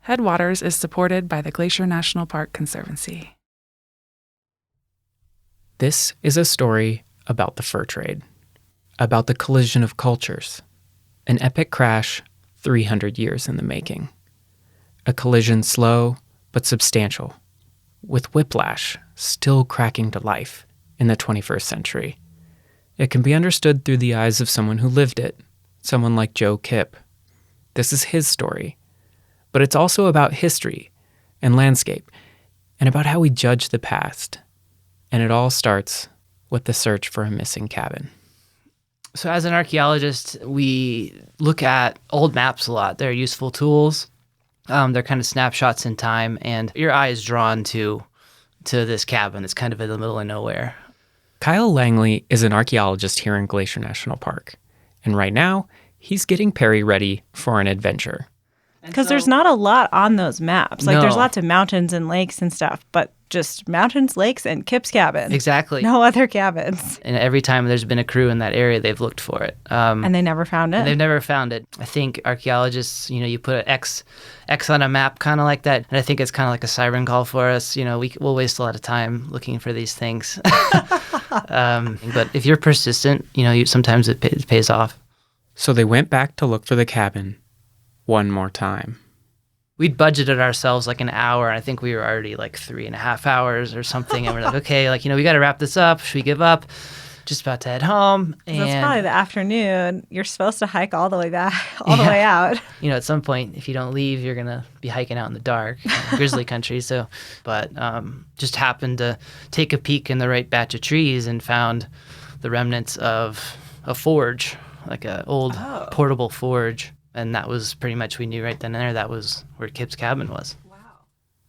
Headwaters is supported by the Glacier National Park Conservancy. This is a story about the fur trade, about the collision of cultures, an epic crash 300 years in the making. A collision slow but substantial, with whiplash still cracking to life in the 21st century. It can be understood through the eyes of someone who lived it, someone like Joe Kipp. This is his story. But it's also about history and landscape and about how we judge the past. And it all starts with the search for a missing cabin. So as an archaeologist, we look at old maps a lot. They're useful tools. They're kind of snapshots in time, and your eye is drawn to this cabin. It's kind of in the middle of nowhere. Kyle Langley is an archaeologist here in Glacier National Park. And right now, he's getting Perry ready for an adventure. Because there's not a lot on those maps. Like, No. there's lots of mountains and lakes and stuff, but just mountains, lakes, and Kipp's cabin. Exactly. No other cabins. And every time there's been a crew in that area, they've looked for it. And they never found it. They've never found it. I think archaeologists, you put an X on a map kind of like that. And I think it's kind of like a siren call for us. We'll waste a lot of time looking for these things. But if you're persistent, sometimes it pays off. So they went back to look for the cabin one more time. We'd budgeted ourselves like an hour. And I think we were already like 3.5 hours or something. And we're like, okay, we got to wrap this up. Should we give up? Just about to head home. And That's probably the afternoon. You're supposed to hike all the way back, all the way out. At some point, if you don't leave, you're going to be hiking out in the dark, grizzly country. But just happened to take a peek in the right batch of trees and found the remnants of a forge, like an old portable forge. And that was pretty much, we knew right then and there, that was where Kipp's cabin was. Wow.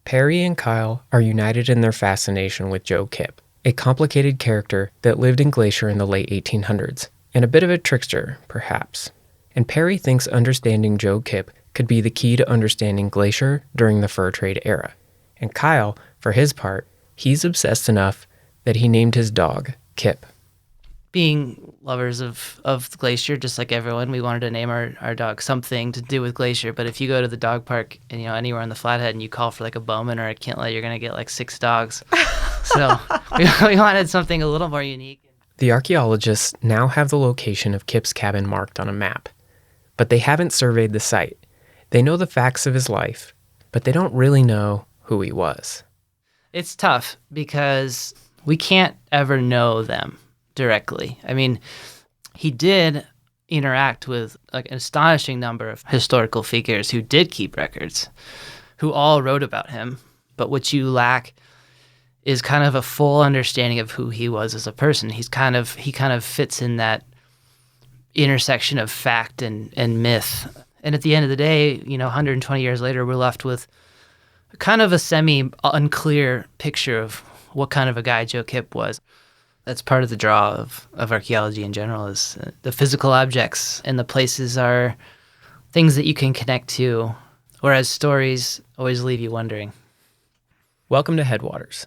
Perry and Kyle are united in their fascination with Joe Kipp, a complicated character that lived in Glacier in the late 1800s, and a bit of a trickster, perhaps. And Perry thinks understanding Joe Kipp could be the key to understanding Glacier during the fur trade era. And Kyle, for his part, he's obsessed enough that he named his dog Kipp. Being lovers of Glacier, just like everyone, we wanted to name our dog something to do with Glacier. But if you go to the dog park and anywhere on the Flathead and you call for like a Bowman or a Kintla, you're gonna get like 6 dogs. So we wanted something a little more unique. The archaeologists now have the location of Kipp's cabin marked on a map, but they haven't surveyed the site. They know the facts of his life, but they don't really know who he was. It's tough because we can't ever know them directly. I mean, he did interact with like an astonishing number of historical figures who did keep records, who all wrote about him. But what you lack is kind of a full understanding of who he was as a person. He kind of fits in that intersection of fact and myth. And at the end of the day, 120 years later, we're left with kind of a semi-unclear picture of what kind of a guy Joe Kipp was. That's part of the draw of archaeology in general, is the physical objects, and the places are things that you can connect to, whereas stories always leave you wondering. Welcome to Headwaters,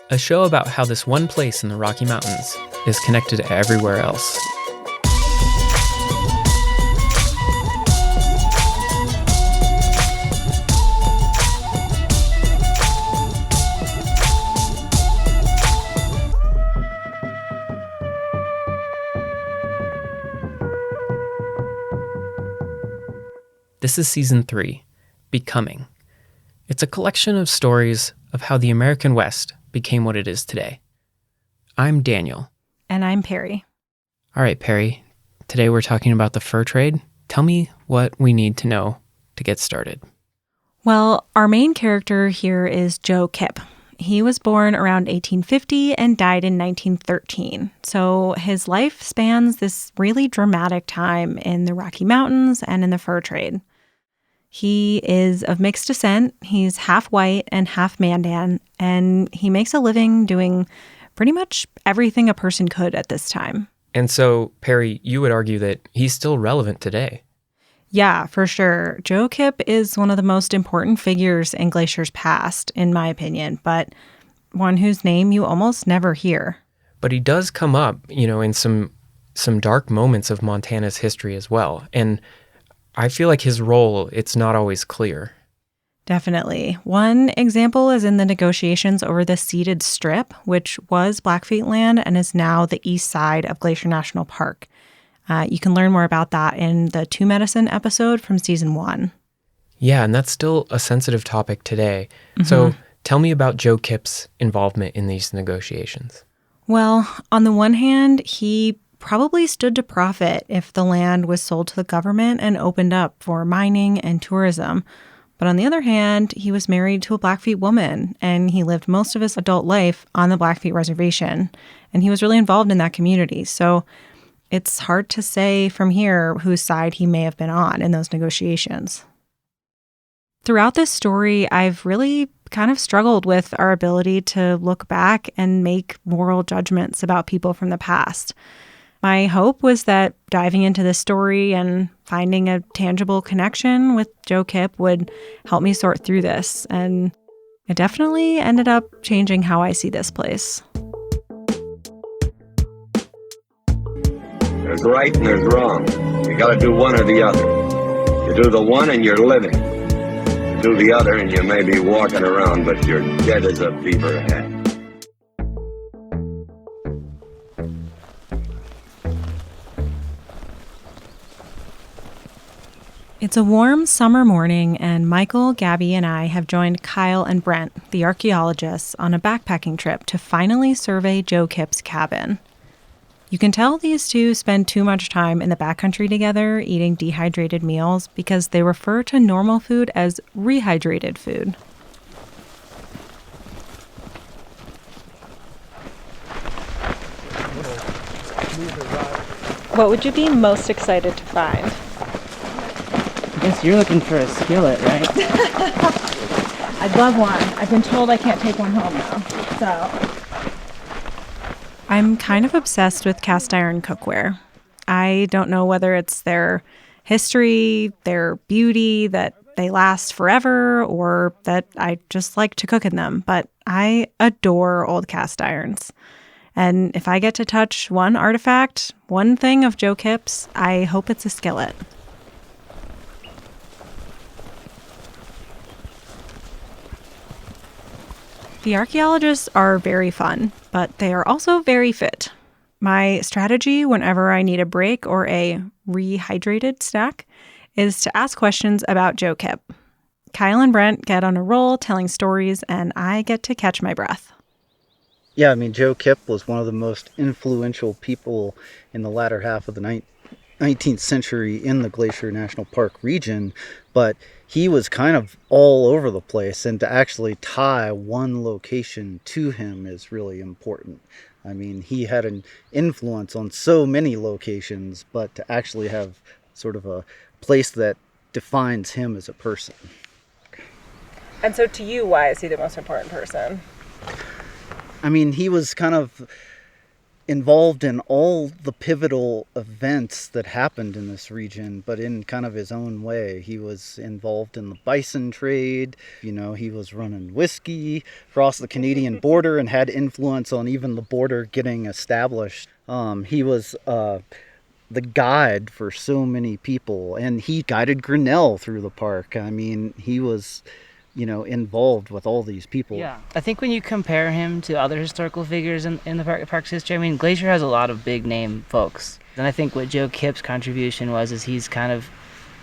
a show about how this one place in the Rocky Mountains is connected to everywhere else. This is Season 3, Becoming. It's a collection of stories of how the American West became what it is today. I'm Daniel. And I'm Perry. All right, Perry. Today we're talking about the fur trade. Tell me what we need to know to get started. Well, our main character here is Joe Kipp. He was born around 1850 and died in 1913. So his life spans this really dramatic time in the Rocky Mountains and in the fur trade. He is of mixed descent. He's half white and half Mandan, and he makes a living doing pretty much everything a person could at this time. And so, Perry, you would argue that he's still relevant today. Yeah, for sure. Joe Kipp is one of the most important figures in Glacier's past, in my opinion, but one whose name you almost never hear. But he does come up, in some dark moments of Montana's history as well. And I feel like his role, it's not always clear. Definitely. One example is in the negotiations over the ceded strip, which was Blackfeet land and is now the east side of Glacier National Park. You can learn more about that in the Two Medicine episode from season 1. Yeah, and that's still a sensitive topic today. So tell me about Joe Kipp's involvement in these negotiations. Well, on the one hand, he probably stood to profit if the land was sold to the government and opened up for mining and tourism. But on the other hand, he was married to a Blackfeet woman, and he lived most of his adult life on the Blackfeet reservation, and he was really involved in that community. So it's hard to say from here whose side he may have been on in those negotiations. Throughout this story, I've really kind of struggled with our ability to look back and make moral judgments about people from the past. My hope was that diving into this story and finding a tangible connection with Joe Kipp would help me sort through this, and it definitely ended up changing how I see this place. There's right and there's wrong. You gotta do one or the other. You do the one and you're living. You do the other and you may be walking around, but you're dead as a beaver head. It's a warm summer morning, and Michael, Gabby, and I have joined Kyle and Brent, the archeologists, on a backpacking trip to finally survey Joe Kipp's cabin. You can tell these two spend too much time in the backcountry together eating dehydrated meals because they refer to normal food as rehydrated food. What would you be most excited to find? I guess you're looking for a skillet, right? I'd love one. I've been told I can't take one home though, so. I'm kind of obsessed with cast iron cookware. I don't know whether it's their history, their beauty, that they last forever, or that I just like to cook in them, but I adore old cast irons. And if I get to touch one artifact, one thing of Joe Kipp's, I hope it's a skillet. The archaeologists are very fun, but they are also very fit. My strategy whenever I need a break or a rehydrated snack is to ask questions about Joe Kipp. Kyle and Brent get on a roll telling stories, and I get to catch my breath. Yeah, I mean, Joe Kipp was one of the most influential people in the latter half of the 19th century in the Glacier National Park region, but he was kind of all over the place, and to actually tie one location to him is really important. I mean, he had an influence on so many locations, but to actually have sort of a place that defines him as a person. And so to you, why is he the most important person? I mean, he was kind of involved in all the pivotal events that happened in this region, but in kind of his own way. He was involved in the bison trade. You know, he was running whiskey across the Canadian border and had influence on even the border getting established. He was the guide for so many people, and he guided Grinnell through the park. I mean, he was, you know, involved with all these people. Yeah, I think when you compare him to other historical figures in the park's history, I mean, Glacier has a lot of big name folks. And I think what Joe Kipp's contribution was is he's kind of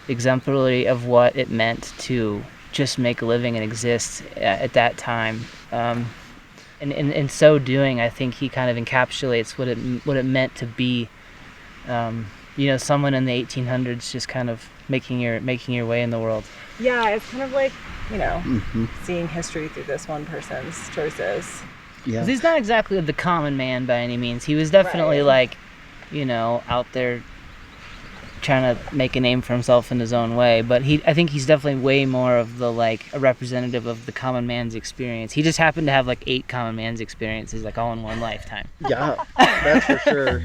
exemplary of what it meant to just make a living and exist at that time. And in so doing, I think he kind of encapsulates what it meant to be, you know, someone in the 1800s just kind of making your way in the world. Yeah, it's kind of like, you know, seeing history through this one person's choices. Yeah. 'Cause he's not exactly the common man by any means. He was definitely like, you know, out there trying to make a name for himself in his own way. But I think he's definitely way more of the, like, a representative of the common man's experience. He just happened to have like 8 common man's experiences, like, all in one lifetime. Yeah, that's for sure.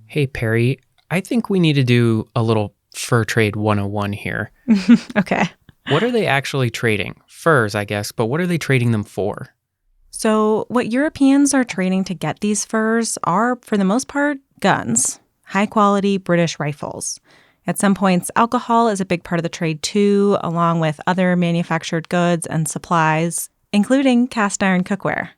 Hey, Perry, I think we need to do a little fur trade 101 here. Okay. What are they actually trading? Furs, I guess, but what are they trading them for? So what Europeans are trading to get these furs are, for the most part, guns. high-quality British rifles. At some points, alcohol is a big part of the trade too, along with other manufactured goods and supplies, including cast iron cookware.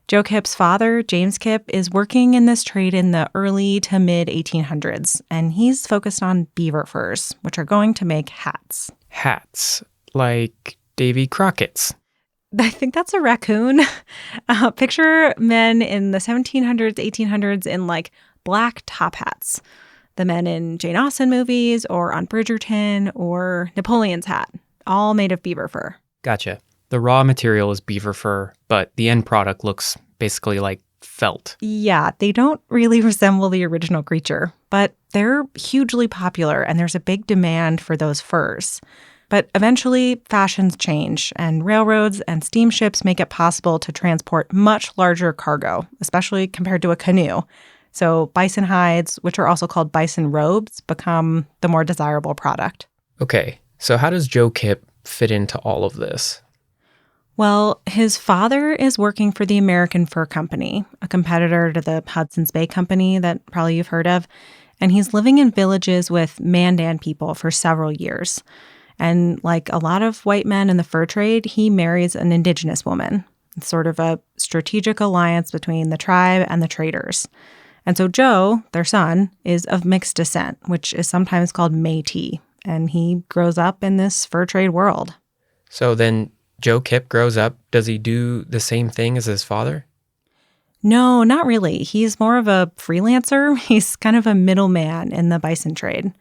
Joe Kipp's father, James Kipp, is working in this trade in the early to mid-1800s, and he's focused on beaver furs, which are going to make hats. Hats, like Davy Crockett's. I think that's a raccoon. Picture men in the 1700s, 1800s in like black top hats. The men in Jane Austen movies or on Bridgerton or Napoleon's hat, all made of beaver fur. Gotcha. The raw material is beaver fur, but the end product looks basically like felt. Yeah, they don't really resemble the original creature, but they're hugely popular and there's a big demand for those furs. But eventually, fashions change, and railroads and steamships make it possible to transport much larger cargo, especially compared to a canoe. So bison hides, which are also called bison robes, become the more desirable product. Okay, so how does Joe Kipp fit into all of this? Well, his father is working for the American Fur Company, a competitor to the Hudson's Bay Company that probably you've heard of, and he's living in villages with Mandan people for several years. And like a lot of white men in the fur trade, he marries an indigenous woman. It's sort of a strategic alliance between the tribe and the traders. And so Joe, their son, is of mixed descent, which is sometimes called Métis, and he grows up in this fur trade world. So then Joe Kipp grows up. Does he do the same thing as his father? No, not really. He's more of a freelancer. He's kind of a middleman in the bison trade.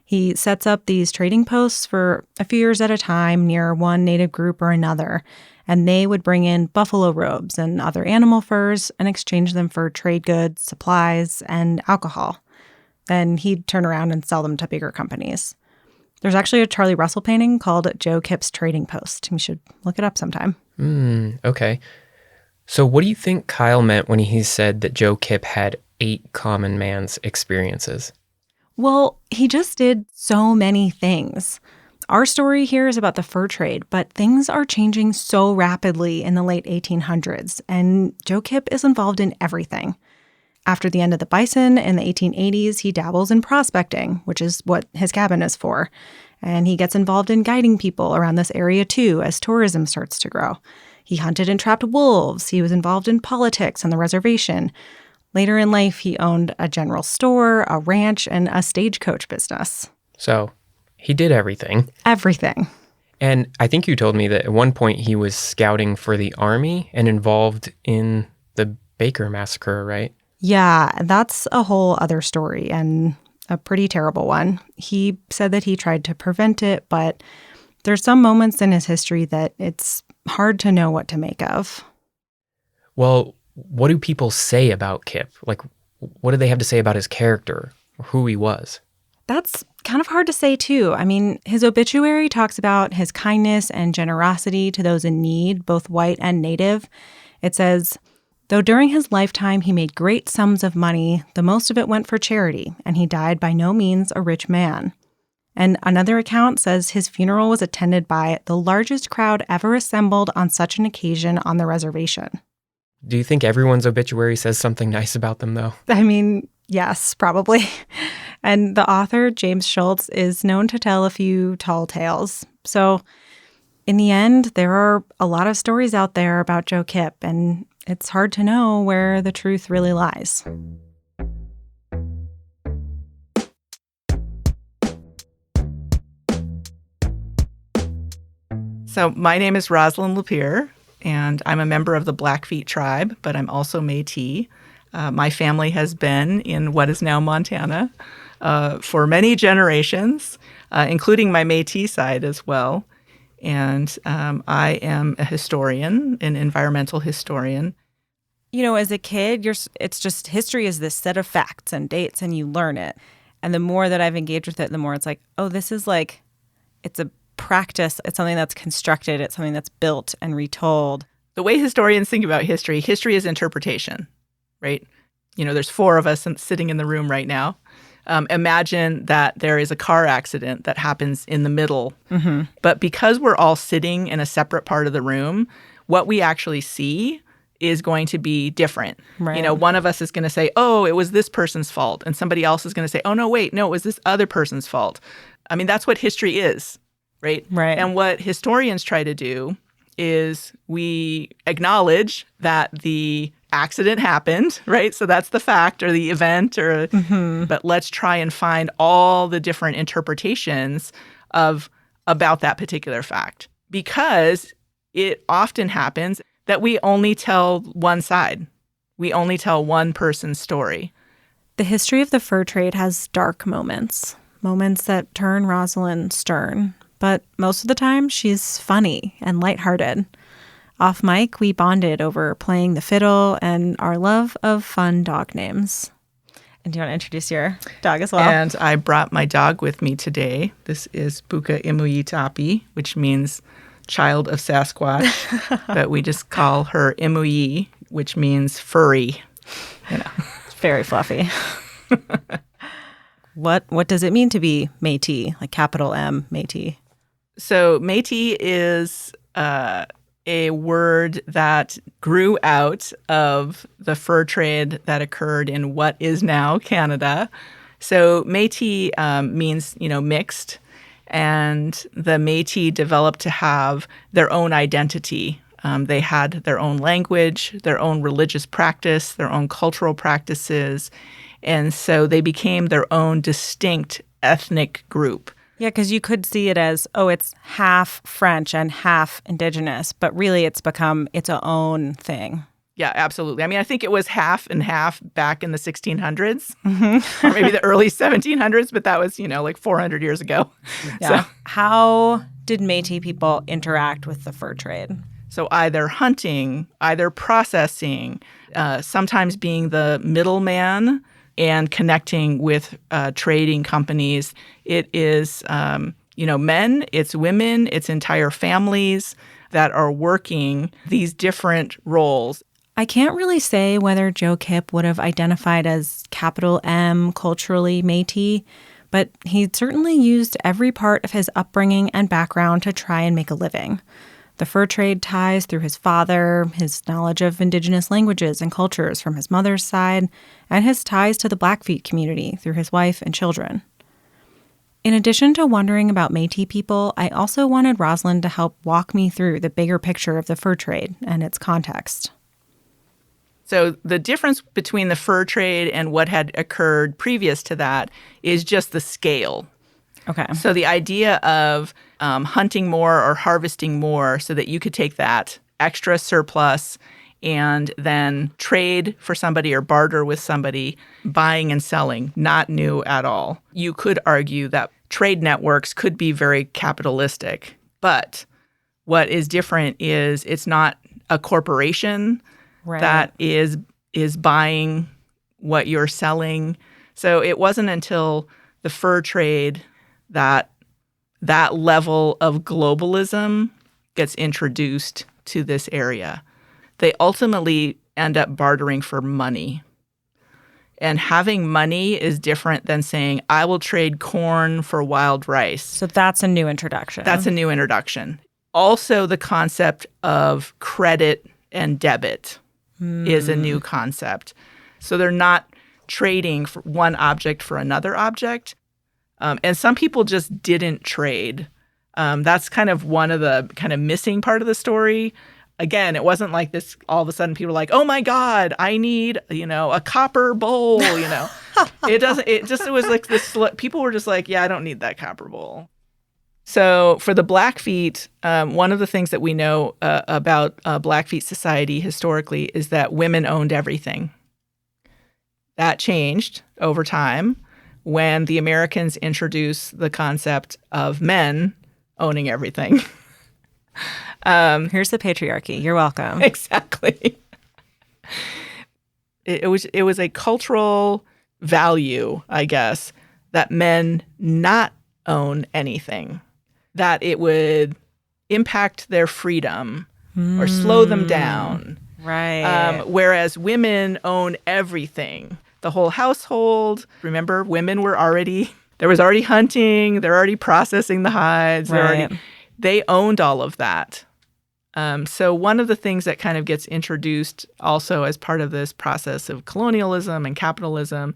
He sets up these trading posts for a few years at a time near one native group or another, and they would bring in buffalo robes and other animal furs and exchange them for trade goods, supplies, and alcohol. Then he'd turn around and sell them to bigger companies. There's actually a Charlie Russell painting called Joe Kipp's Trading Post. You should look it up sometime. Okay. So what do you think Kyle meant when he said that Joe Kipp had 8 common man's experiences? Well, he just did so many things. Our story here is about the fur trade, but things are changing so rapidly in the late 1800s, and Joe Kipp is involved in everything. After the end of the bison in the 1880s, he dabbles in prospecting, which is what his cabin is for. And he gets involved in guiding people around this area too as tourism starts to grow. He hunted and trapped wolves. He was involved in politics on the reservation. Later in life, he owned a general store, a ranch, and a stagecoach business. So he did everything. Everything. And I think you told me that at one point he was scouting for the army and involved in the Baker Massacre, right? Yeah, that's a whole other story and a pretty terrible one. He said that he tried to prevent it, but there's some moments in his history that it's hard to know what to make of. Well, what do people say about Kipp? Like, what do they have to say about his character or who he was? That's kind of hard to say, too. I mean, his obituary talks about his kindness and generosity to those in need, both white and native. It says, though during his lifetime he made great sums of money, the most of it went for charity, and he died by no means a rich man. And another account says his funeral was attended by the largest crowd ever assembled on such an occasion on the reservation. Do you think everyone's obituary says something nice about them, though? I mean, yes, probably. And the author, James Schultz, is known to tell a few tall tales. So in the end, there are a lot of stories out there about Joe Kipp, and it's hard to know where the truth really lies. So my name is Rosalind Lapierre, and I'm a member of the Blackfeet tribe, but I'm also Métis. My family has been in what is now Montana for many generations, including my Métis side as well. And I am a historian, an environmental historian. You know, as a kid, it's just history is this set of facts and dates, and you learn it. And the more that I've engaged with it, the more it's like, oh, this is like, it's a practice. It's something that's constructed. It's something that's built and retold. The way historians think about history is interpretation, right? You know, there's 4 of us sitting in the room right now. Imagine that there is a car accident that happens in the middle. But because we're all sitting in a separate part of the room, what we actually see is going to be different. Right. You know, one of us is going to say, oh, it was this person's fault. And somebody else is going to say, oh, no, wait, no, it was this other person's fault. I mean, that's what history is, right? Right. And what historians try to do is we acknowledge that the accident happened, right? So that's the fact or the event, or but let's try and find all the different interpretations about that particular fact, because it often happens that we only tell one side. We only tell one person's story. The history of the fur trade has dark moments that turn Rosalind stern. But most of the time, she's funny and lighthearted. Off mic, we bonded over playing the fiddle and our love of fun dog names. And do you want to introduce your dog as well? And I brought my dog with me today. This is Buka Imuyitapi, which means child of Sasquatch, but we just call her Imuyi, which means furry. You know. Very fluffy. What does it mean to be Métis, like capital M, Métis? So Métis is a word that grew out of the fur trade that occurred in what is now Canada. So Métis means, mixed. And the Métis developed to have their own identity. They had their own language, their own religious practice, their own cultural practices. And so they became their own distinct ethnic group. Yeah, because you could see it as, it's half French and half indigenous, but really it's become its own thing. Yeah, absolutely. I mean, I think it was half and half back in the 1600s, or maybe the early 1700s, but that was, like 400 years ago. Yeah. So, how did Métis people interact with the fur trade? So either hunting, either processing, sometimes being the middleman and connecting with trading companies. It is, men, it's women, it's entire families that are working these different roles. I can't really say whether Joe Kipp would have identified as capital M culturally Métis, but he certainly used every part of his upbringing and background to try and make a living. The fur trade ties through his father, his knowledge of indigenous languages and cultures from his mother's side, and his ties to the Blackfeet community through his wife and children. In addition to wondering about Métis people, I also wanted Rosalind to help walk me through the bigger picture of the fur trade and its context. So the difference between the fur trade and what had occurred previous to that is just the scale. Okay. So the idea of hunting more or harvesting more so that you could take that extra surplus and then trade for somebody or barter with somebody, buying and selling, not new at all. You could argue that trade networks could be very capitalistic, but what is different is it's not a corporation that is buying what you're selling. So it wasn't until the fur trade that level of globalism gets introduced to this area. They ultimately end up bartering for money. And having money is different than saying, I will trade corn for wild rice. So that's a new introduction. That's a new introduction. Also, the concept of credit and debit is a new concept. So they're not trading for one object for another object. And some people just didn't trade. That's kind of one of the kind of missing part of the story. Again, it wasn't like this, all of a sudden people were like, oh my God, I need, a copper bowl, It was like this, people were just like, yeah, I don't need that copper bowl. So for the Blackfeet, one of the things that we know about Blackfeet society historically is that women owned everything. That changed over time when the Americans introduced the concept of men owning everything. Here's the patriarchy. You're welcome. Exactly. It was a cultural value, I guess, that men not own anything, that it would impact their freedom or slow them down. Right. Whereas women own everything, the whole household. Remember, women were there was already hunting, they're already processing the hides, Right. they owned all of that. So one of the things that kind of gets introduced also as part of this process of colonialism and capitalism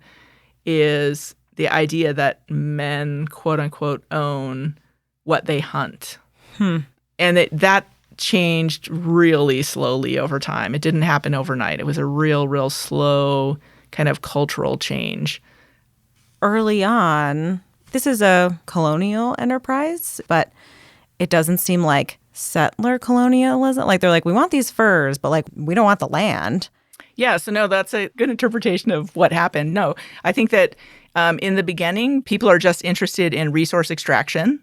is the idea that men, quote unquote, own what they hunt. And that changed really slowly over time. It didn't happen overnight. It was a real slow kind of cultural change. Early on, this is a colonial enterprise, but it doesn't seem like settler colonialism. Like they're like, we want these furs, but like we don't want the land. Yeah, so no, that's a good interpretation of what happened. No, I think that in the beginning, people are just interested in resource extraction.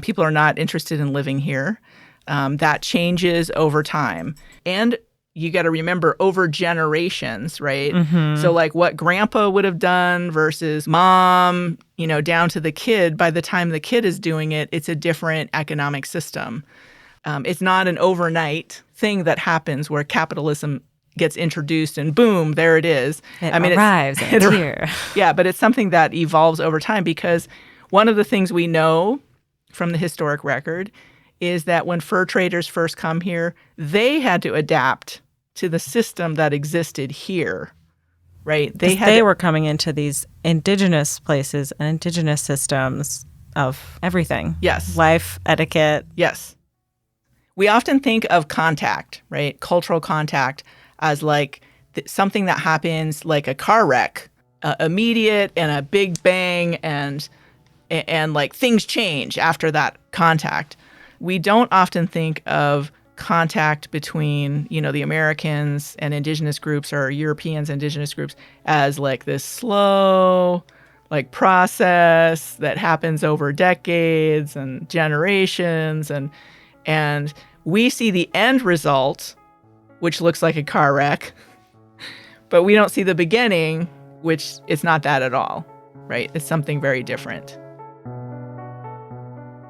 People are not interested in living here. That changes over time. And you got to remember over generations, right? So like what grandpa would have done versus mom, down to the kid, by the time the kid is doing it, it's a different economic system. It's not an overnight thing that happens where capitalism gets introduced and boom, there it is. It arrives and it's here. Yeah, but it's something that evolves over time because one of the things we know from the historic record is that when fur traders first come here, they had to adapt to the system that existed here, right? They were coming into these indigenous places and indigenous systems of everything. Yes. Life, etiquette. Yes. We often think of contact, right? Cultural contact as like something that happens like a car wreck, immediate and a big bang and like things change after that contact. We don't often think of contact between, the Americans and indigenous groups or Europeans and indigenous groups as like this slow like process that happens over decades and generations and we see the end result, which looks like a car wreck, but we don't see the beginning, which it's not that at all, right? It's something very different.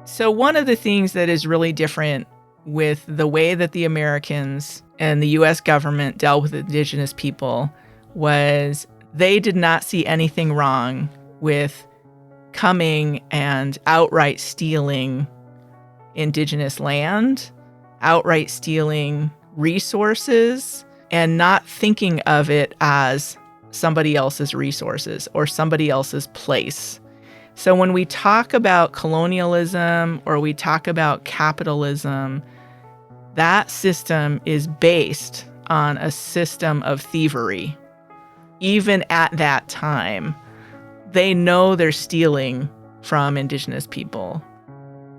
So one of the things that is really different with the way that the Americans and the U.S. government dealt with indigenous people was they did not see anything wrong with coming and outright stealing indigenous land, outright stealing resources, and not thinking of it as somebody else's resources or somebody else's place. So when we talk about colonialism or we talk about capitalism, that system is based on a system of thievery. Even at that time, they know they're stealing from indigenous people.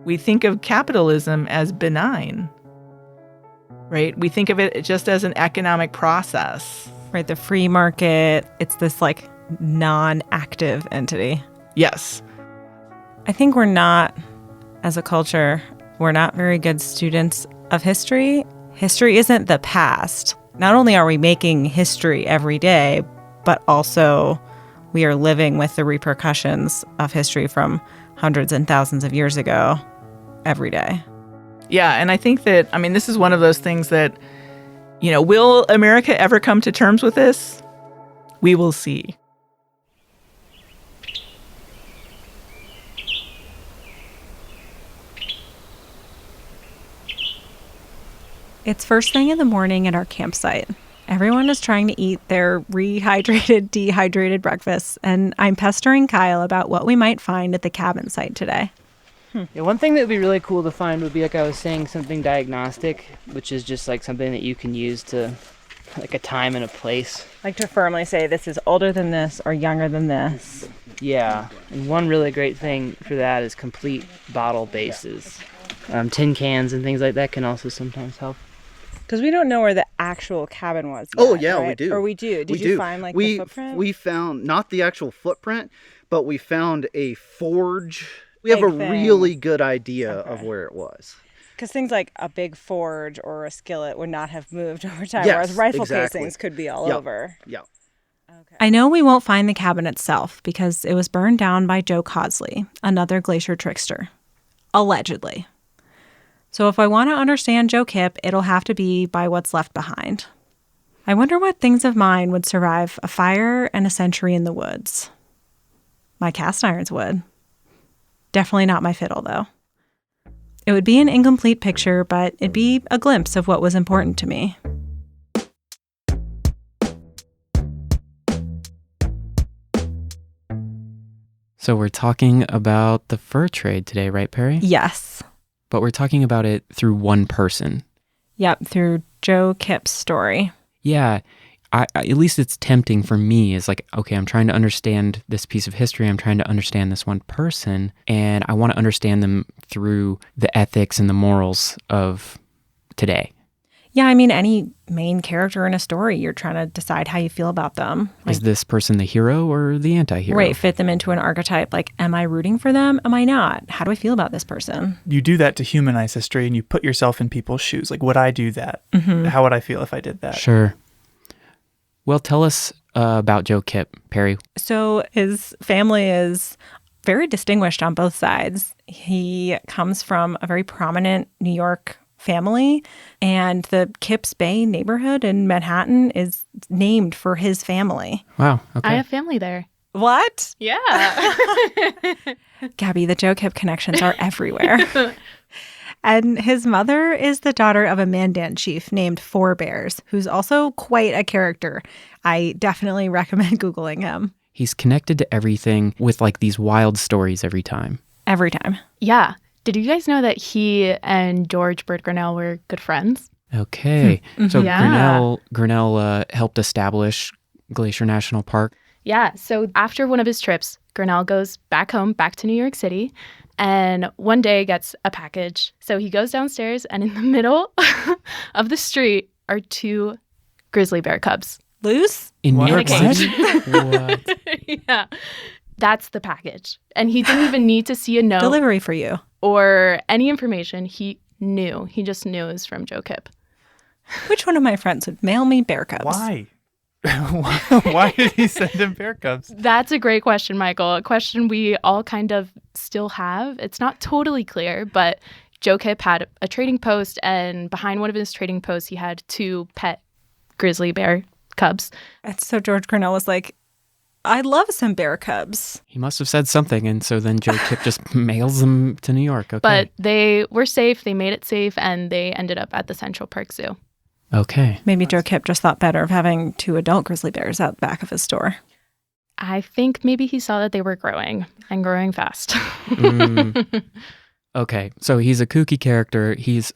We think of capitalism as benign, right? We think of it just as an economic process. Right, the free market, it's this like non-active entity. Yes. I think we're not, as a culture, we're not very good students of history. History isn't the past. Not only are we making history every day, but also we are living with the repercussions of history from hundreds and thousands of years ago every day. Yeah, and I think that, this is one of those things that, will America ever come to terms with this? We will see. It's first thing in the morning at our campsite. Everyone is trying to eat their rehydrated, dehydrated breakfasts, and I'm pestering Kyle about what we might find at the cabin site today. Yeah, one thing that would be really cool to find would be, like I was saying, something diagnostic, which is just like something that you can use to, like a time and a place. Like to firmly say this is older than this or younger than this. Yeah, and one really great thing for that is complete bottle bases. Tin cans and things like that can also sometimes help. Because we don't know where the actual cabin was yet, Oh, yeah, right? we do. Or we do. Did We you do. find the footprint? We found, not the actual footprint, but we found a forge. We have a Big thing. really good idea of where it was. Because things like a big forge or a skillet would not have moved over time, Yes, whereas rifle exactly. casings could be all Yeah. over. Yeah. I know we won't find the cabin itself because it was burned down by Joe Kipp, another Glacier trickster. Allegedly. So if I want to understand Joe Kipp, it'll have to be by what's left behind. I wonder what things of mine would survive a fire and a century in the woods. My cast irons would. Definitely not my fiddle, though. It would be an incomplete picture, but it'd be a glimpse of what was important to me. So we're talking about the fur trade today, right, Perry? Yes. But we're talking about it through one person. Yep, through Joe Kipp's story. Yeah. At least it's tempting for me is like, okay, I'm trying to understand this piece of history. I'm trying to understand this one person, and I want to understand them through the ethics and the morals of today. Yeah, I mean, any main character in a story, you're trying to decide how you feel about them. Is this person the hero or the anti-hero? Right, fit them into an archetype. Like, am I rooting for them? Am I not? How do I feel about this person? You do that to humanize history, and you put yourself in people's shoes. Like, would I do that? How would I feel if I did that? Sure. Well, tell us about Joe Kipp, Perry. So his family is very distinguished on both sides. He comes from a very prominent New York family, and the Kips Bay neighborhood in Manhattan is named for his family. Wow. Okay. I have family there. What? Yeah. Gabby, the Joe Kipp connections are everywhere. And his mother is the daughter of a Mandan chief named Four Bears, who's also quite a character. I definitely recommend Googling him. He's connected to everything with like these wild stories every time. Every time. Yeah. Did you guys know that he and George Bird Grinnell were good friends? Okay. So Yeah. Grinnell helped establish Glacier National Park. Yeah. So after one of his trips, Grinnell goes back home, back to New York City, and one day gets a package. So he goes downstairs, and in the middle of the street are two grizzly bear cubs. Loose? In New In a York cage. City? What? Yeah. That's the package. And he didn't even need to see a note Delivery for you. or any information. He knew. He just knew it was from Joe Kipp. Which one of my friends would mail me bear cubs? Why? Why did he send him bear cubs? That's a great question, Michael. A question we all kind of still have. It's not totally clear, but Joe Kipp had a trading post, and behind one of his trading posts, he had two pet grizzly bear cubs. And so George Grinnell was like, I love some bear cubs. He must have said something, and so then Joe Kipp just mails them to New York. Okay. But they were safe. They made it safe, and they ended up at the Central Park Zoo. Okay. Maybe Joe Kipp just thought better of having two adult grizzly bears out back of his store. I think maybe he saw that they were growing and growing fast. Okay, so he's a kooky character. He's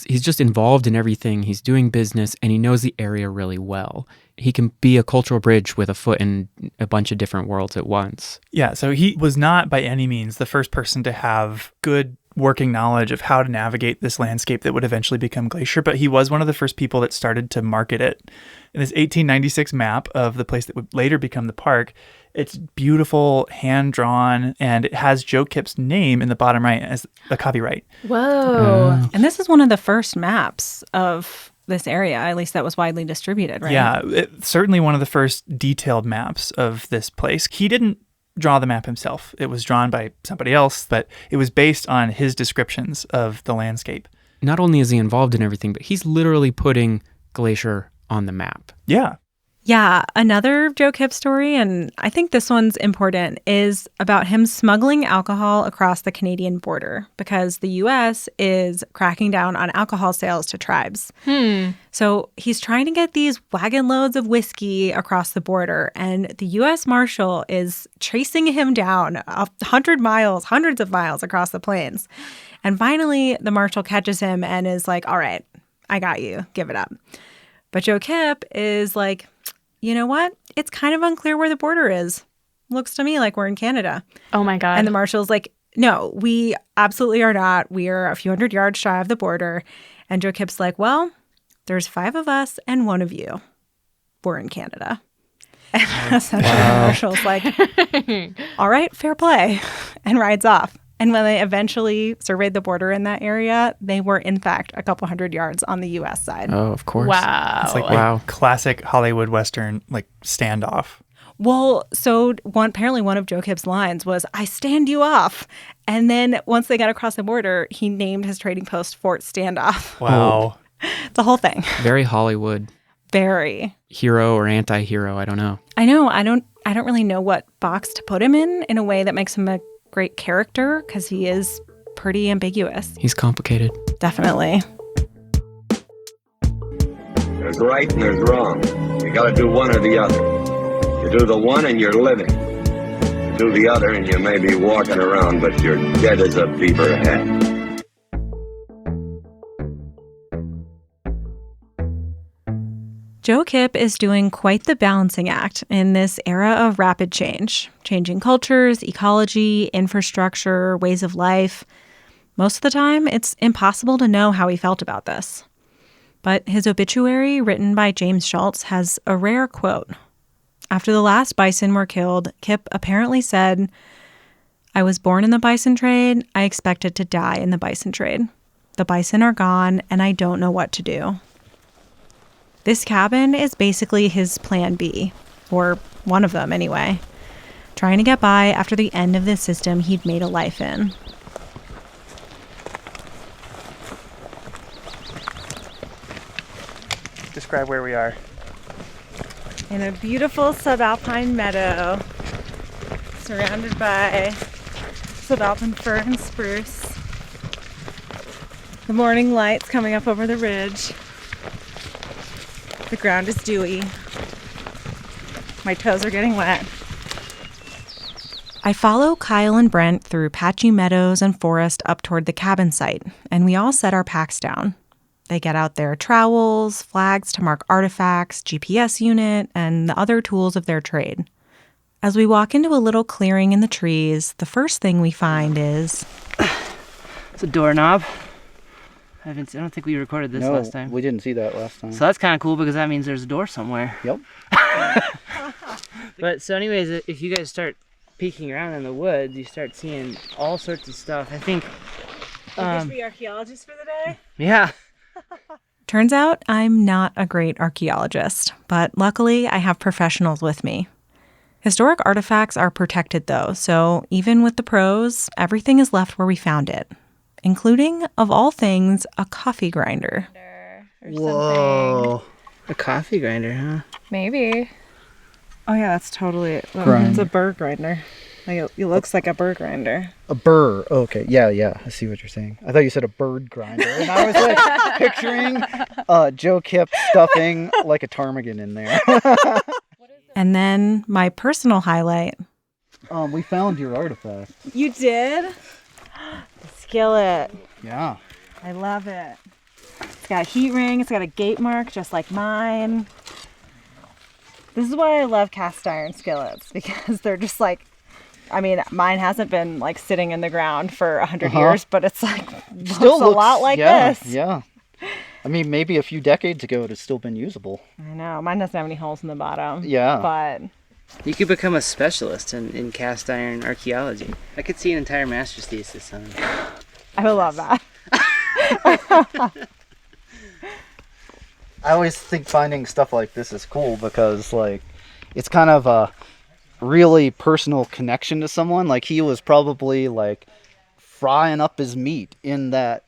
just involved in everything. He's doing business, and he knows the area really well. He can be a cultural bridge with a foot in a bunch of different worlds at once. Yeah, so he was not by any means the first person to have good working knowledge of how to navigate this landscape that would eventually become Glacier, but he was one of the first people that started to market it. In this 1896 map of the place that would later become the park, it's beautiful, hand-drawn, and it has Joe Kipp's name in the bottom right as the copyright. Whoa. And this is one of the first maps of this area, at least that was widely distributed, right? Yeah, certainly one of the first detailed maps of this place. He didn't draw the map himself. It was drawn by somebody else, but it was based on his descriptions of the landscape. Not only is he involved in everything, but he's literally putting Glacier on the map. Yeah. Yeah, another Joe Kipp story, and I think this one's important, is about him smuggling alcohol across the Canadian border because the U.S. is cracking down on alcohol sales to tribes. So he's trying to get these wagon loads of whiskey across the border, and the U.S. Marshal is chasing him down 100 miles, hundreds of miles across the plains. And finally, the Marshal catches him and is like, all right, I got you. Give it up. But Joe Kipp is like, you know what? It's kind of unclear where the border is. Looks to me like we're in Canada. Oh, my God. And the Marshal's like, no, we absolutely are not. We are a few hundred yards shy of the border. And Joe Kipp's like, well, there's 5 of us and 1 of you. We're in Canada. And essentially the Marshal's like, all right, fair play, and rides off. And when they eventually surveyed the border in that area, they were, in fact, a couple hundred yards on the U.S. side. Oh, of course. Wow. It's like a classic Hollywood Western like standoff. Well, so apparently one of Joe Kipp's lines was, I stand you off. And then once they got across the border, he named his trading post Fort Standoff. Wow. The whole thing. Very Hollywood. Very. Hero or anti-hero, I don't know. I know. I don't really know what box to put him in a way that makes him a great character because he is pretty ambiguous. He's complicated. Definitely. There's right and there's wrong. You gotta do one or the other. You do the one and you're living. You do the other and you may be walking around, but you're dead as a beaver head. Joe Kipp is doing quite the balancing act in this era of rapid change, changing cultures, ecology, infrastructure, ways of life. Most of the time, it's impossible to know how he felt about this. But his obituary, written by James Schultz, has a rare quote. After the last bison were killed, Kipp apparently said, "I was born in the bison trade. I expected to die in the bison trade. The bison are gone, and I don't know what to do." This cabin is basically his plan B, or one of them anyway, trying to get by after the end of this system he'd made a life in. Describe where we are. In a beautiful subalpine meadow, surrounded by subalpine fir and spruce. The morning light's coming up over the ridge. The ground is dewy. My toes are getting wet. I follow Kyle and Brent through patchy meadows and forest up toward the cabin site, and we all set our packs down. They get out their trowels, flags to mark artifacts, GPS unit, and the other tools of their trade. As we walk into a little clearing in the trees, the first thing we find is... It's a doorknob. I don't think we recorded this last time. We didn't see that last time. So that's kind of cool because that means there's a door somewhere. Yep. But so anyways, if you guys start peeking around in the woods, you start seeing all sorts of stuff. I think... You be archaeologist for the day? Yeah. Turns out I'm not a great archaeologist, but luckily I have professionals with me. Historic artifacts are protected though, so even with the pros, everything is left where we found it, including, of all things, a coffee grinder. Whoa. A coffee grinder, huh? Maybe. Oh yeah, that's totally it. Grind. It's a burr grinder. Like it looks like a burr grinder. A burr. Okay. Yeah. I see what you're saying. I thought you said a bird grinder. And I was like picturing Joe Kipp stuffing like a ptarmigan in there. And then my personal highlight. We found your artifact. You did? The skillet. Yeah. I love it. It's got a heat ring. It's got a gate mark just like mine. This is why I love cast iron skillets, because they're just like, I mean, mine hasn't been like sitting in the ground for 100 years, but it's like Still looks a lot like this. Yeah. I mean, maybe a few decades ago it has still been usable. I know. Mine doesn't have any holes in the bottom. Yeah. But You could become a specialist in cast iron archaeology. I could see an entire master's thesis on it. I would love that. I always think finding stuff like this is cool because, like, it's kind of a really personal connection to someone. Like, he was probably, like, frying up his meat in that,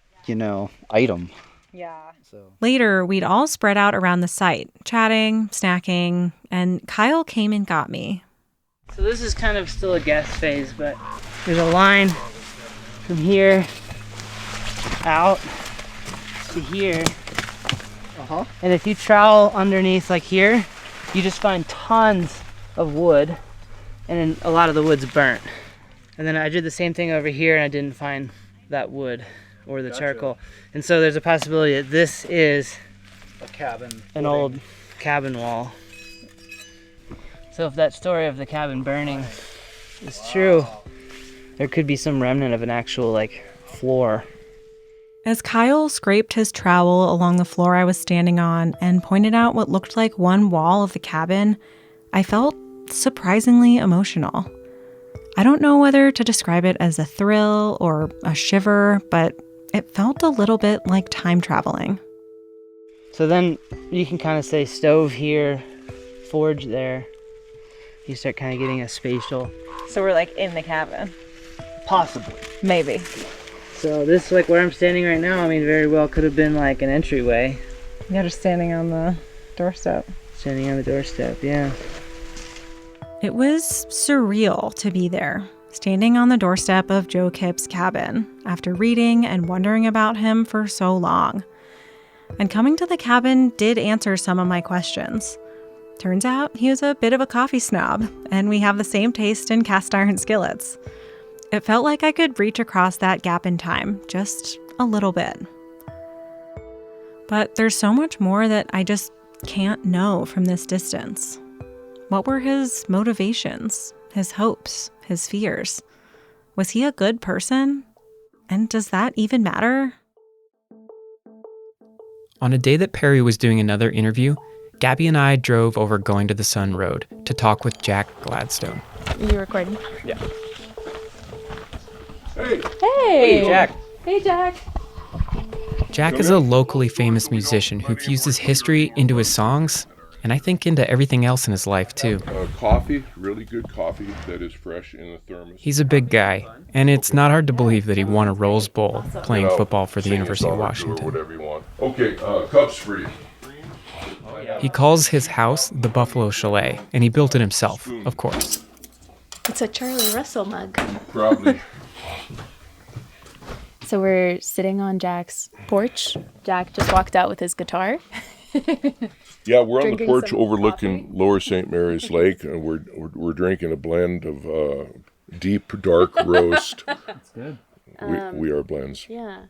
item. Yeah. Later, we'd all spread out around the site, chatting, snacking, and Kyle came and got me. So this is kind of still a guess phase, but there's a line from here out to here. And if you trowel underneath like here, you just find tons of wood, and then a lot of the wood's burnt. And then I did the same thing over here and I didn't find that wood or the charcoal. And so there's a possibility that this is A cabin. an old cabin wall. So if that story of the cabin burning is true, there could be some remnant of an actual like floor. As Kyle scraped his trowel along the floor I was standing on and pointed out what looked like one wall of the cabin, I felt surprisingly emotional. I don't know whether to describe it as a thrill or a shiver, but it felt a little bit like time traveling. So then you can kind of say stove here, forge there. You start kind of getting a spatial. So we're like in the cabin. Possibly. Maybe. So this, like where I'm standing right now, I mean, very well could have been like an entryway. Yeah, just standing on the doorstep. Standing on the doorstep, yeah. It was surreal to be there, standing on the doorstep of Joe Kipp's cabin after reading and wondering about him for so long. And coming to the cabin did answer some of my questions. Turns out he was a bit of a coffee snob, and we have the same taste in cast iron skillets. It felt like I could reach across that gap in time, just a little bit. But there's so much more that I just can't know from this distance. What were his motivations, his hopes, his fears? Was he a good person? And does that even matter? On a day that Perry was doing another interview, Gabby and I drove over Going to the Sun Road to talk with Jack Gladstone. You recording? Yeah. Hey! Hey, Jack. Hey, Jack. Jack is a locally famous musician who fuses history into his songs, and I think into everything else in his life, too. Coffee, really good coffee that is fresh in a thermos. He's a big guy, and it's not hard to believe that he won a Rose Bowl playing football for the University of Washington. Or whatever you want. Okay, cups for you. He calls his house the Buffalo Chalet, and he built it himself, of course. It's a Charlie Russell mug. Probably. So we're sitting on Jack's porch. Jack just walked out with his guitar. Yeah, we're on the Drinking porch some overlooking Lower St. Mary's Lake, and we're drinking a blend of deep dark roast. That's good. We are blends. Yeah.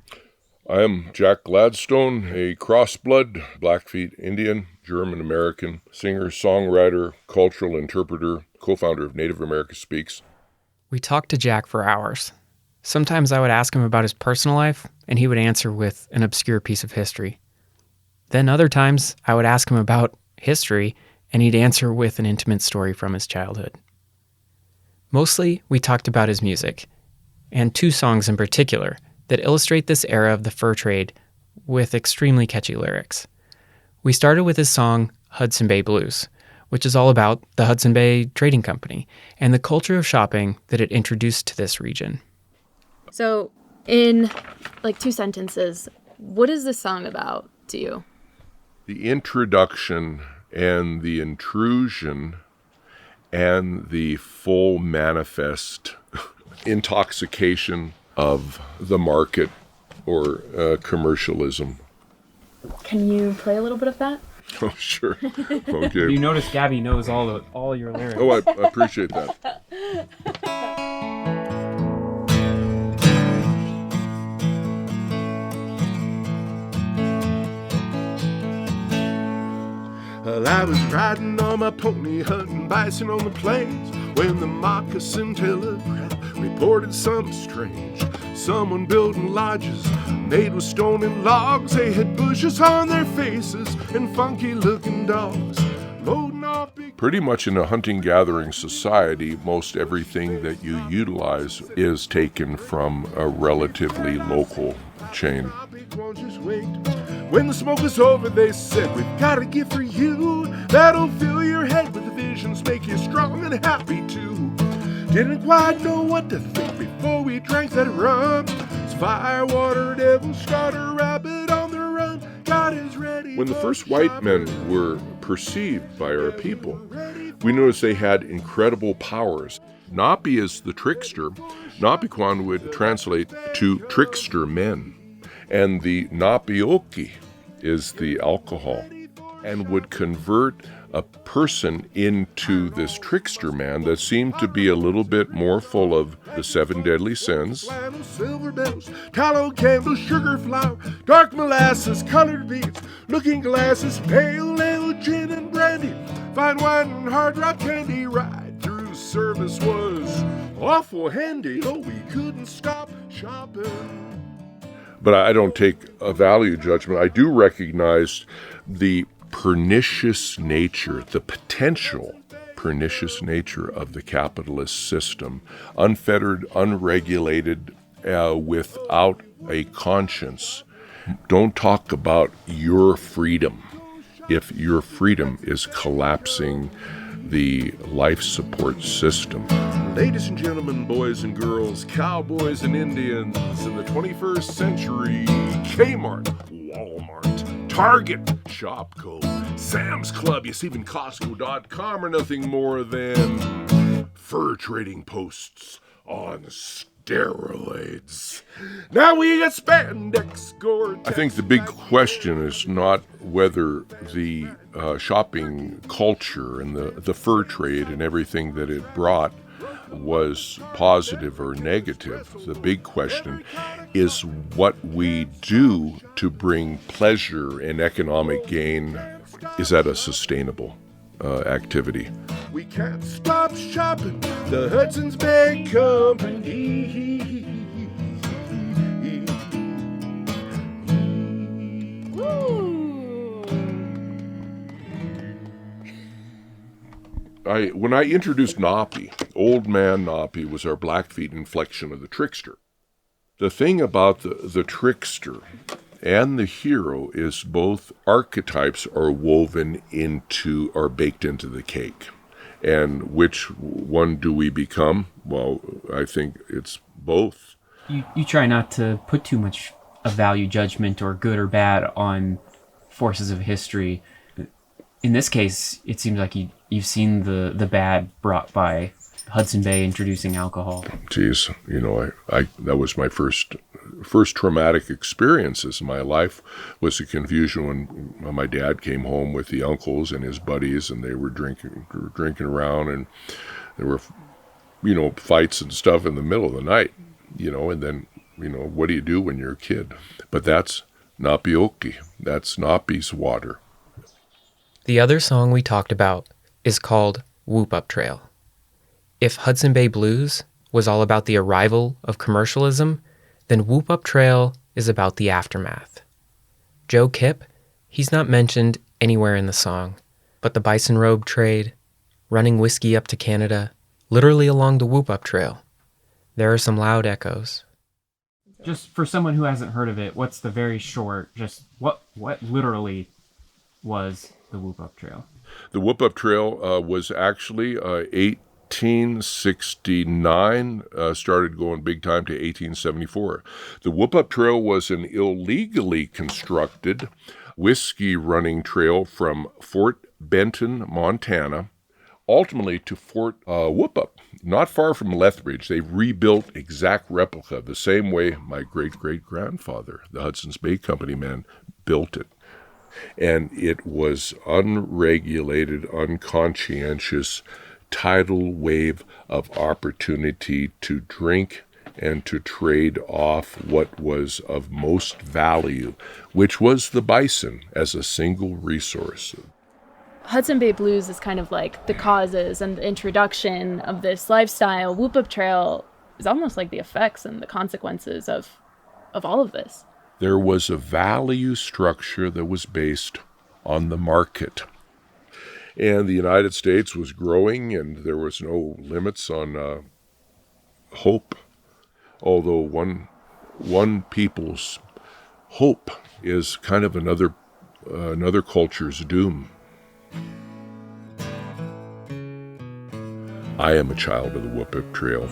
I am Jack Gladstone, a crossblood Blackfeet Indian, German-American, singer, songwriter, cultural interpreter, co-founder of Native America Speaks. We talked to Jack for hours. Sometimes I would ask him about his personal life, and he would answer with an obscure piece of history. Then other times, I would ask him about history, and he'd answer with an intimate story from his childhood. Mostly, we talked about his music, and two songs in particular that illustrate this era of the fur trade with extremely catchy lyrics. We started with his song, Hudson Bay Blues, which is all about the Hudson Bay Trading Company and the culture of shopping that it introduced to this region. So, in like 2 sentences, what is this song about to you? The introduction and the intrusion and the full manifest intoxication of the market or commercialism. Can you play a little bit of that? Oh, sure. Okay. You notice Gabby knows all your lyrics. Oh, I appreciate that. Well, I was riding on my pony, hunting bison on the plains, when the moccasin telegraph reported something strange. Someone building lodges made with stone and logs. They had bushes on their faces and funky-looking dogs. Loading off big... Pretty much in a hunting-gathering society, most everything that you utilize is taken from a relatively local chain. When the smoke was over, they said, we've got a gift for you that'll fill your head with visions, make you strong and happy too. Didn't quite know what to think before we drank that rum. It's firewater, devil, starter, rabbit on the run. God is ready. When the first white men were perceived by our people, we noticed they had incredible powers. Napi is the trickster. Napikwan would translate to trickster men. And the Napioki is the alcohol, and would convert a person into this trickster man that seemed to be a little bit more full of the 7 deadly sins. Silver bells, tallow candles, sugar flour, dark molasses, colored beads, looking glasses, pale ale, gin and brandy, fine wine and hard rock candy. Ride through service was awful handy. Oh, we couldn't stop shopping. But I don't take a value judgment. I do recognize the pernicious nature, the potential pernicious nature of the capitalist system, unfettered, unregulated, without a conscience. Don't talk about your freedom if your freedom is collapsing the life support system. Ladies and gentlemen, boys and girls, cowboys and Indians, in the 21st century, Kmart, Walmart, Target, Shopko, Sam's Club, yes, even Costco.com are nothing more than fur trading posts on steroids. Now we got spandex gore-tex. I think the big question is not whether the shopping culture and the fur trade and everything that it brought was positive or negative. The big question is what we do to bring pleasure and economic gain. Is that a sustainable activity? We can't stop shopping, the Hudson's Bay Company. When I introduced Napi, Old Man Napi was our Blackfeet inflection of the trickster. The thing about the trickster and the hero is both archetypes are woven into, are baked into the cake. And which one do we become? Well, I think it's both. You try not to put too much of value judgment or good or bad on forces of history. In this case, it seems like you've seen the bad brought by Hudson Bay introducing alcohol. Geez, I that was my first traumatic experiences in my life, was the confusion when my dad came home with the uncles and his buddies, and they were drinking around, and there were fights and stuff in the middle of the night, and then what do you do when you're a kid? But that's Napioki. That's Napi's water. The other song we talked about is called Whoop Up Trail. If Hudson Bay Blues was all about the arrival of commercialism, then Whoop Up Trail is about the aftermath. Joe Kipp, he's not mentioned anywhere in the song, but the bison robe trade, running whiskey up to Canada, literally along the Whoop Up Trail. There are some loud echoes. Just for someone who hasn't heard of it, what's the very short, just what literally was the Whoop Up Trail? The Whoop Up Trail was actually 1869, started going big time to 1874. The Whoop Up Trail was an illegally constructed whiskey running trail from Fort Benton, Montana, ultimately to Fort Whoop Up, not far from Lethbridge. They rebuilt exact replica the same way my great-great-grandfather, the Hudson's Bay Company man, built it. And it was unregulated, unconscientious tidal wave of opportunity to drink and to trade off what was of most value, which was the bison as a single resource. Hudson Bay Blues is kind of like the causes and the introduction of this lifestyle. Whoop Up Trail is almost like the effects and the consequences of all of this. There was a value structure that was based on the market. And the United States was growing, and there was no limits on hope. Although one people's hope is kind of another culture's doom. I am a child of the Whoop Up Trail.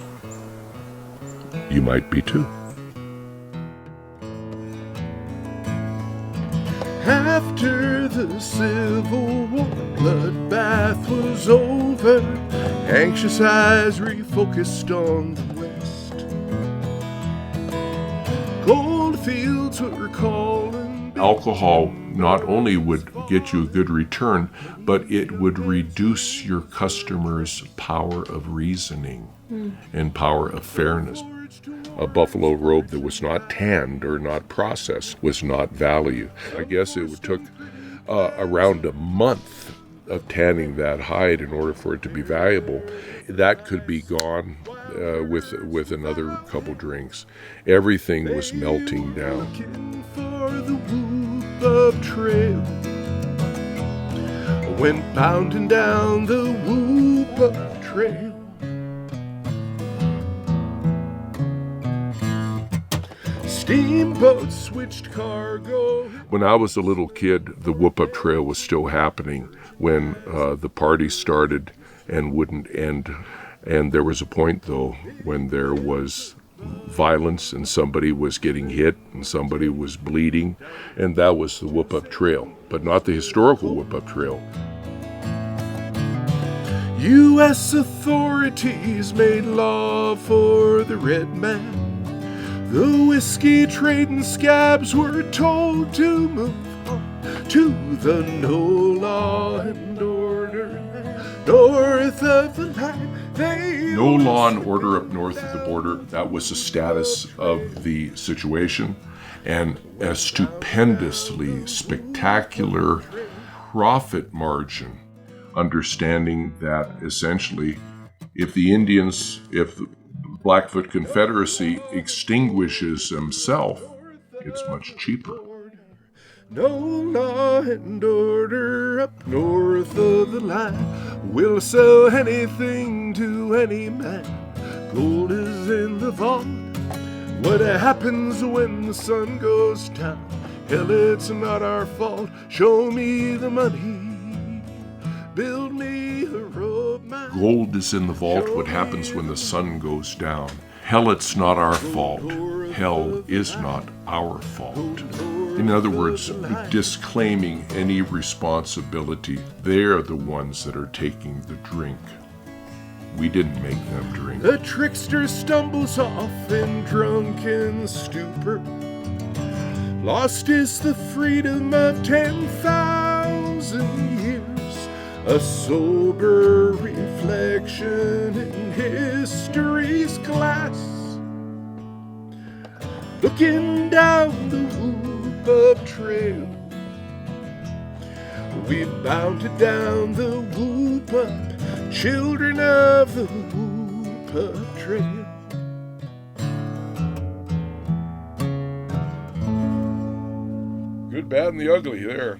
You might be too. After the Civil War bloodbath was over, anxious eyes refocused on the West. Gold fields were calling. Alcohol not only would get you a good return, but it would reduce your customer's power of reasoning and power of fairness. A buffalo robe that was not tanned or not processed was not value. I guess it took around a month of tanning that hide in order for it to be valuable. That could be gone with another couple drinks. Everything was melting down. For the Whoop Up Trail, I went bounding down the Whoop Up Trail. Steamboats switched cargo. When I was a little kid, the Whoop Up Trail was still happening when the party started and wouldn't end. And there was a point, though, when there was violence and somebody was getting hit and somebody was bleeding, and that was the Whoop Up Trail, but not the historical Whoop Up Trail. U.S. authorities made law for the red man. The whiskey trading scabs were told to move on to the no law and order north of the line. No law and order up north of the border. That was the status of the situation. And a stupendously spectacular profit margin, understanding that essentially if the Blackfoot Confederacy extinguishes himself, it's much cheaper. No law and order up north of the line. We'll sell anything to any man. Gold is in the vault. What happens when the sun goes down? Hell, it's not our fault. Show me the money. Build me a rope mine. Gold is in the vault. What happens when the sun goes down? Hell, it's not our fault. Hell is not our fault. In other words, disclaiming any responsibility. They're the ones that are taking the drink. We didn't make them drink. The trickster stumbles off in drunken stupor. Lost is the freedom of 10,000 years. A sober reflection in history's glass. Looking down the whoop-up trail, we bounded down the whoop-up, children of the whoop-up trail. Good, bad, and the ugly there.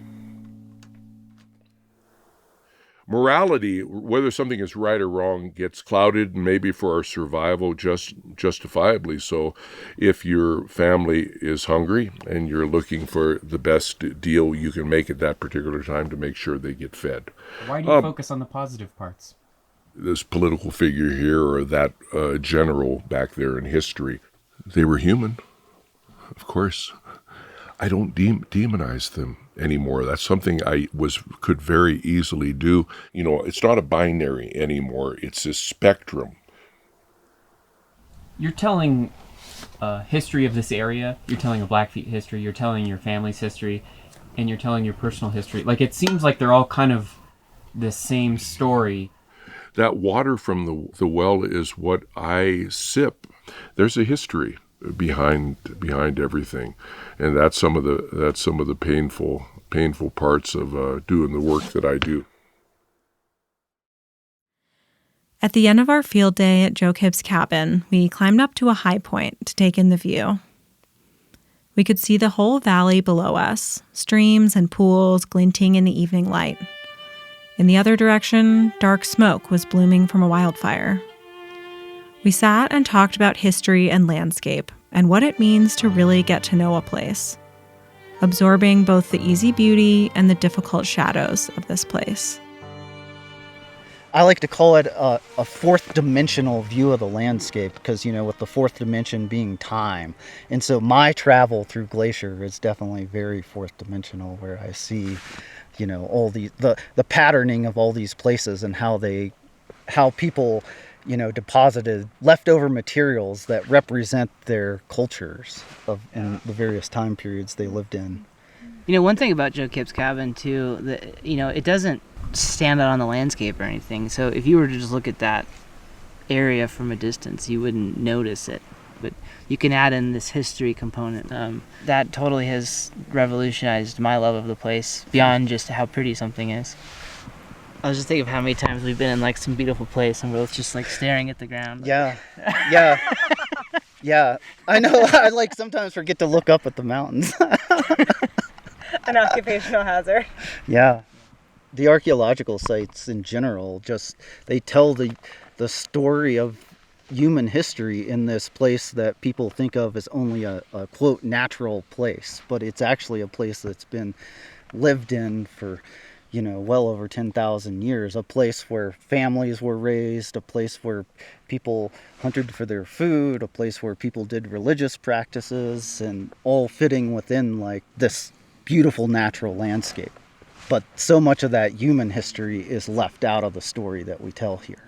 Morality, whether something is right or wrong, gets clouded, maybe for our survival, justifiably so. If your family is hungry and you're looking for the best deal you can make at that particular time to make sure they get fed. Why do you focus on the positive parts? This political figure here or that general back there in history, they were human, of course. I don't demonize them anymore. That's something I could very easily do. You know, it's not a binary anymore. It's a spectrum. You're telling history of this area. You're telling a Blackfeet history. You're telling your family's history, and you're telling your personal history. Like, it seems like they're all kind of the same story. That water from the well is what I sip. There's a history behind everything, and that's some of the painful parts of doing the work that I do. At the end of our field day at Joe Kipp's cabin, we climbed up to a high point to take in the view. We could see the whole valley below us, streams and pools glinting in the evening light. In the other direction, dark smoke was blooming from a wildfire. We sat and talked about history and landscape and what it means to really get to know a place, absorbing both the easy beauty and the difficult shadows of this place. I like to call it a fourth dimensional view of the landscape because, you know, with the fourth dimension being time. And so my travel through Glacier is definitely very fourth dimensional, where I see, you know, all the patterning of all these places and how people, you know, deposited leftover materials that represent their cultures in the various time periods they lived in. You know, one thing about Joe Kipp's cabin too, that, you know, it doesn't stand out on the landscape or anything. So if you were to just look at that area from a distance, you wouldn't notice it. But you can add in this history component. That totally has revolutionized my love of the place beyond just how pretty something is. I was just thinking of how many times we've been in like some beautiful place and we're both just like staring at the ground. Yeah. Yeah. I know. I like sometimes forget to look up at the mountains. An occupational hazard. Yeah. The archeological sites in general, just they tell the story of human history in this place that people think of as only a quote natural place, but it's actually a place that's been lived in for, you know, well over 10,000 years, a place where families were raised, a place where people hunted for their food, a place where people did religious practices, and all fitting within like this beautiful natural landscape. But so much of that human history is left out of the story that we tell here.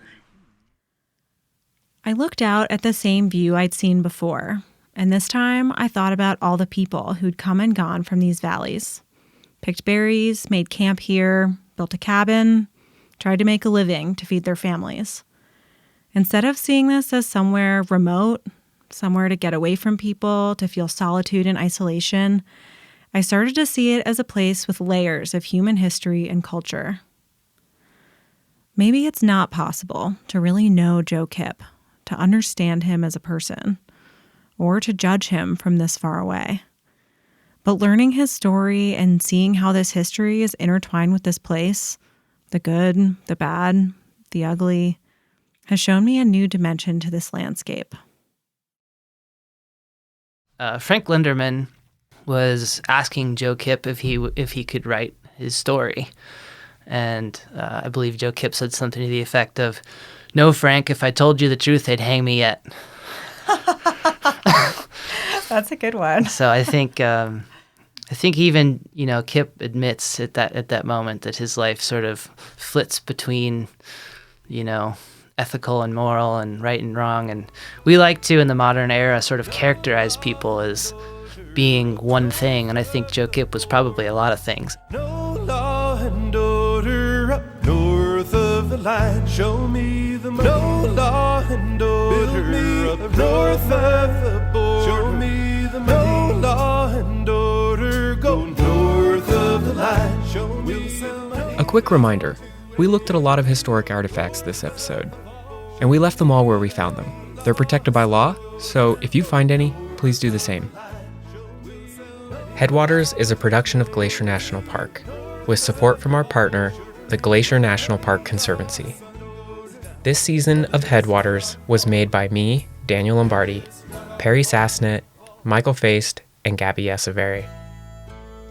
I looked out at the same view I'd seen before, and this time I thought about all the people who'd come and gone from these valleys. Picked berries, made camp here, built a cabin, tried to make a living to feed their families. Instead of seeing this as somewhere remote, somewhere to get away from people, to feel solitude and isolation, I started to see it as a place with layers of human history and culture. Maybe it's not possible to really know Joe Kipp, to understand him as a person, or to judge him from this far away. But learning his story and seeing how this history is intertwined with this place, the good, the bad, the ugly, has shown me a new dimension to this landscape. Frank Linderman was asking Joe Kipp if he could write his story. And I believe Joe Kipp said something to the effect of, "No, Frank, if I told you the truth, they'd hang me yet." That's a good one. So I think even, Kipp admits at that moment that his life sort of flits between, ethical and moral and right and wrong. And we like to, in the modern era, sort of characterize people as being one thing. And I think Joe Kipp was probably a lot of things. No law and order up north of the line. Show me the money. No law and order up north of the border. Show me the money. No law and order go north of the line. Show me the money. A quick reminder, we looked at a lot of historic artifacts this episode, and we left them all where we found them. They're protected by law, so if you find any, please do the same. Headwaters is a production of Glacier National Park, with support from our partner, the Glacier National Park Conservancy. This season of Headwaters was made by me, Daniel Lombardi, Perry Sassnett, Michael Feist, and Gabby Echeverry.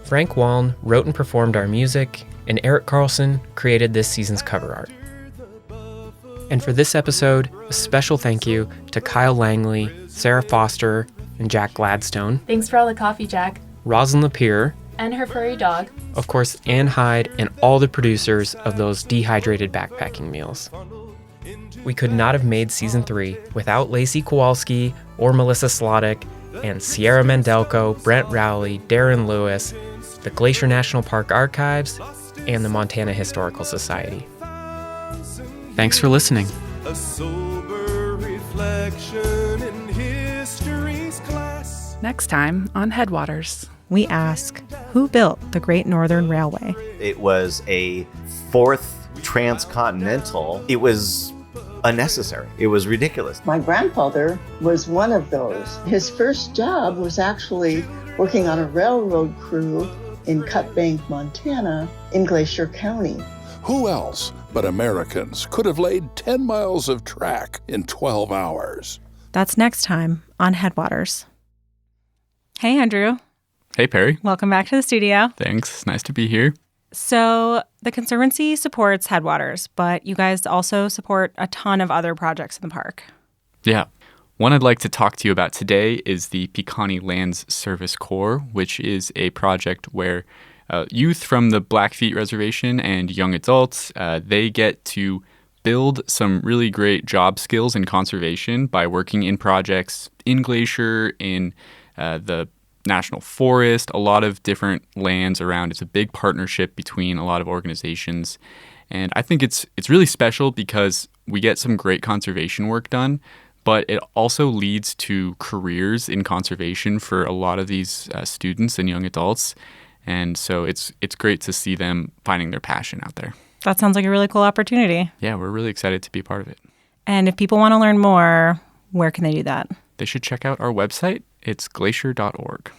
Frank Waln wrote and performed our music, and Eric Carlson created this season's cover art. And for this episode, a special thank you to Kyle Langley, Sarah Foster, and Jack Gladstone. Thanks for all the coffee, Jack. Rosalind Lapierre, And her furry dog. of course, Ann Hyde, and all the producers of those dehydrated backpacking meals. We could not have made Season 3 without Lacy Kowalski or Melissa Sloddick, and Sierra Mendelko, Brent Rowley, Darren Lewis, the Glacier National Park Archives, and the Montana Historical Society. Thanks for listening. A sober reflection in history's class. Next time on Headwaters. We ask, who built the Great Northern Railway? It was a fourth transcontinental. It was unnecessary. It was ridiculous. My grandfather was one of those. His first job was actually working on a railroad crew in Cut Bank, Montana, in Glacier County. Who else but Americans could have laid 10 miles of track in 12 hours? That's next time on Headwaters. Hey, Andrew. Hey, Perry. Welcome back to the studio. Thanks. Nice to be here. So the Conservancy supports Headwaters, but you guys also support a ton of other projects in the park. Yeah. One I'd like to talk to you about today is the Pequanny Lands Service Corps, which is a project where youth from the Blackfeet Reservation and young adults, they get to build some really great job skills in conservation by working in projects in Glacier, in the National Forest, a lot of different lands around. It's a big partnership between a lot of organizations. And I think it's really special because we get some great conservation work done, but it also leads to careers in conservation for a lot of these students and young adults. And so it's great to see them finding their passion out there. That sounds like a really cool opportunity. Yeah, we're really excited to be a part of it. And if people want to learn more, where can they do that? They should check out our website. It's glacier.org.